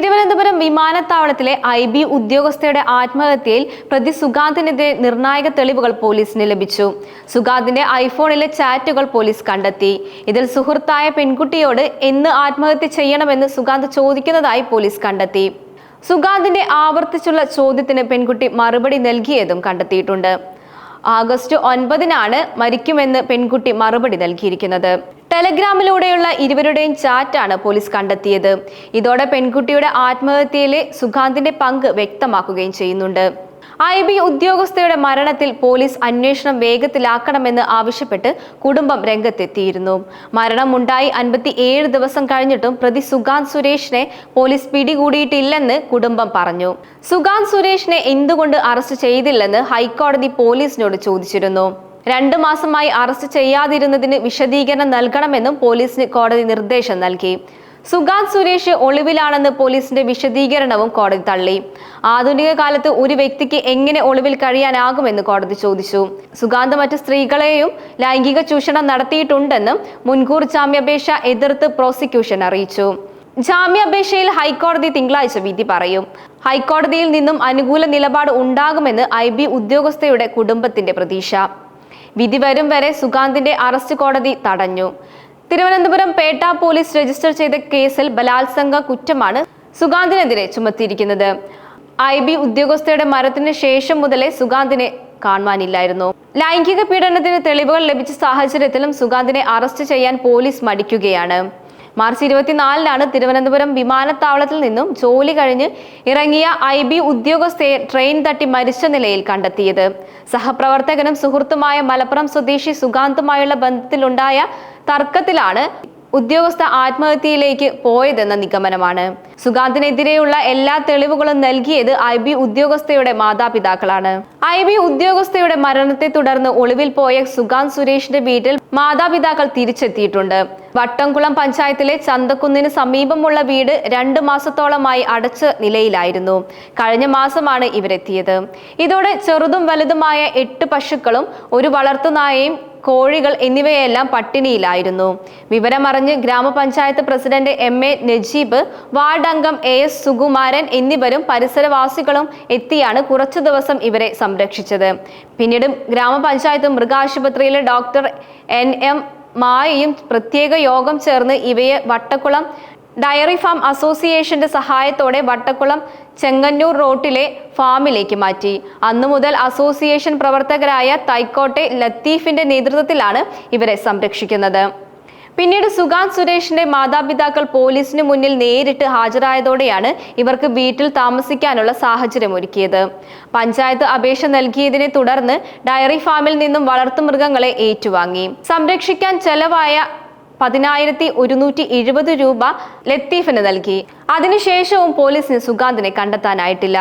തിരുവനന്തപുരം വിമാനത്താവളത്തിലെ IB ഉദ്യോഗസ്ഥയുടെ ആത്മഹത്യയിൽ പ്രതി സുഗാന്തിനെതിരെ നിർണായക തെളിവുകൾ പോലീസിന് ലഭിച്ചു. സുഗാന്തിന്റെ ഐഫോണിലെ ചാറ്റുകൾ പോലീസ് കണ്ടെത്തി. ഇതിൽ സുഹൃത്തായ പെൺകുട്ടിയോട് എന്ന് ആത്മഹത്യ ചെയ്യണമെന്ന് സുഗാന്ത് ചോദിക്കുന്നതായി പോലീസ് കണ്ടെത്തി. സുഗാന്തിന്റെ ആവർത്തിച്ചുള്ള ചോദ്യത്തിന് പെൺകുട്ടി മറുപടി നൽകിയതും കണ്ടെത്തിയിട്ടുണ്ട്. ആഗസ്റ്റ് 9-നാണ് മരിക്കുമെന്ന് പെൺകുട്ടി മറുപടി നൽകിയിരിക്കുന്നത്. ടെലഗ്രാമിലൂടെയുള്ള ഇരുവരുടെയും ചാറ്റാണ് പോലീസ് കണ്ടെത്തിയത്. ഇതോടെ പെൺകുട്ടിയുടെ ആത്മഹത്യയിലെ സുഗാന്തിന്റെ പങ്ക് വ്യക്തമാക്കുകയും ചെയ്യുന്നുണ്ട്. IB ഉദ്യോഗസ്ഥയുടെ മരണത്തിൽ പോലീസ് അന്വേഷണം വേഗത്തിലാക്കണമെന്ന് ആവശ്യപ്പെട്ട് കുടുംബം രംഗത്തെത്തിയിരുന്നു. മരണമുണ്ടായി 57 ദിവസം കഴിഞ്ഞിട്ടും പ്രതി സുഗാന്ത് സുരേഷിനെ പോലീസ് പിടികൂടിയിട്ടില്ലെന്ന് കുടുംബം പറഞ്ഞു. സുഗാന്ത് സുരേഷിനെ എന്തുകൊണ്ട് അറസ്റ്റ് ചെയ്തില്ലെന്ന് ഹൈക്കോടതി പോലീസിനോട് ചോദിച്ചിരുന്നു. 2 മാസമായി അറസ്റ്റ് ചെയ്യാതിരുന്നതിന് വിശദീകരണം നൽകണമെന്നും പോലീസിന് കോടതി നിർദ്ദേശം നൽകി. സുഗാന്ത് സുരേഷ് ഒളിവിലാണെന്ന് പോലീസിന്റെ വിശദീകരണവും കോടതി തള്ളി. ആധുനിക കാലത്ത് ഒരു വ്യക്തിക്ക് എങ്ങനെ ഒളിവിൽ കഴിയാനാകുമെന്ന് കോടതി ചോദിച്ചു. സുഗാന്ത് മറ്റ് സ്ത്രീകളെയും ലൈംഗിക ചൂഷണം നടത്തിയിട്ടുണ്ടെന്നും മുൻകൂർ ജാമ്യാപേക്ഷ എതിർത്ത് പ്രോസിക്യൂഷൻ അറിയിച്ചു. ജാമ്യാപേക്ഷയിൽ ഹൈക്കോടതി തിങ്കളാഴ്ച വിധി പറയും. ഹൈക്കോടതിയിൽ നിന്നും അനുകൂല നിലപാട് ഉണ്ടാകുമെന്ന് IB ഉദ്യോഗസ്ഥയുടെ കുടുംബത്തിന്റെ പ്രതീക്ഷ. വിധി വരും വരെ സുഗാന്തിന്റെ അറസ്റ്റ് കോടതി തടഞ്ഞു. തിരുവനന്തപുരം പേട്ട പോലീസ് രജിസ്റ്റർ ചെയ്ത കേസിൽ ബലാത്സംഗ കുറ്റമാണ് സുഗാന്തിനെതിരെ ചുമത്തിയിരിക്കുന്നത്. IB ഉദ്യോഗസ്ഥയുടെ മരണത്തിന് ശേഷം മുതലേ സുഗാന്തിനെ കാണുവാനില്ലായിരുന്നു. ലൈംഗിക പീഡനത്തിന് തെളിവുകൾ ലഭിച്ച സാഹചര്യത്തിലും സുഗാന്തിനെ അറസ്റ്റ് ചെയ്യാൻ പോലീസ് മടിക്കുകയാണ്. മാർച്ച് 24-നാണ് തിരുവനന്തപുരം വിമാനത്താവളത്തിൽ നിന്നും ജോലി കഴിഞ്ഞ് ഇറങ്ങിയ IB ഉദ്യോഗസ്ഥയെ ട്രെയിൻ തട്ടി മരിച്ച നിലയിൽ കണ്ടെത്തിയത്. സഹപ്രവർത്തകനും സുഹൃത്തുമായ മലപ്പുറം സ്വദേശി സുഗാന്തുമായുള്ള ബന്ധത്തിലുണ്ടായ തർക്കത്തിലാണ് ഉദ്യോഗസ്ഥ ആത്മഹത്യയിലേക്ക് പോയതെന്ന നിഗമനമാണ്. സുഗാന്തിനെതിരെയുള്ള എല്ലാ തെളിവുകളും നൽകിയത് IB ഉദ്യോഗസ്ഥയുടെ മാതാപിതാക്കളാണ്. IB ഉദ്യോഗസ്ഥയുടെ മരണത്തെ തുടർന്ന് ഒളിവിൽ പോയ സുഗാന്ത് സുരേഷിന്റെ വീട്ടിൽ മാതാപിതാക്കൾ തിരിച്ചെത്തിയിട്ടുണ്ട്. വട്ടംകുളം പഞ്ചായത്തിലെ ചന്തക്കുന്നിന് സമീപമുള്ള വീട് 2 മാസത്തോളമായി അടച്ച നിലയിലായിരുന്നു. കഴിഞ്ഞ മാസമാണ് ഇവരെത്തിയത്. ഇതോടെ ചെറുതും വലുതുമായ 8 പശുക്കളും ഒരു വളർത്തുനായയും കോഴികൾ എന്നിവയെല്ലാം പട്ടിണിയിലായിരുന്നു. വിവരമറിഞ്ഞ് ഗ്രാമപഞ്ചായത്ത് പ്രസിഡന്റ് MA നജീബ്, വാർഡ് അംഗം AS സുകുമാരൻ എന്നിവരും പരിസരവാസികളും എത്തിയാണ് കുറച്ചു ദിവസം ഇവരെ സംരക്ഷിച്ചത്. പിന്നീട് ഗ്രാമപഞ്ചായത്ത് മൃഗാശുപത്രിയിലെ ഡോക്ടർ NM മായയും പ്രത്യേക യോഗം ചേർന്ന് ഇവയെ വട്ടക്കുളം ഡയറി ഫാം അസോസിയേഷന്റെ സഹായത്തോടെ വട്ടക്കുളം ചെങ്ങന്നൂർ റോട്ടിലെ ഫാമിലേക്ക് മാറ്റി. അന്നു മുതൽ അസോസിയേഷൻ പ്രവർത്തകരായ തൈക്കോട്ടെ ലത്തീഫിന്റെ നേതൃത്വത്തിലാണ് ഇവരെ സംരക്ഷിക്കുന്നത്. പിന്നീട് സുഗാന്ത് സുരേഷിന്റെ മാതാപിതാക്കൾ പോലീസിന് മുന്നിൽ നേരിട്ട് ഹാജരായതോടെയാണ് ഇവർക്ക് വീട്ടിൽ താമസിക്കാനുള്ള സാഹചര്യം ഒരുക്കിയത്. പഞ്ചായത്ത് അപേക്ഷ നൽകിയതിനെ തുടർന്ന് ഡയറി ഫാമിൽ നിന്നും വളർത്തുമൃഗങ്ങളെ ഏറ്റുവാങ്ങി. സംരക്ഷിക്കാൻ ചെലവായ 10,120 രൂപ ലത്തീഫിന് നൽകി. അതിനുശേഷവും പോലീസിന് സുഗാന്തിനെ കണ്ടെത്താനായിട്ടില്ല.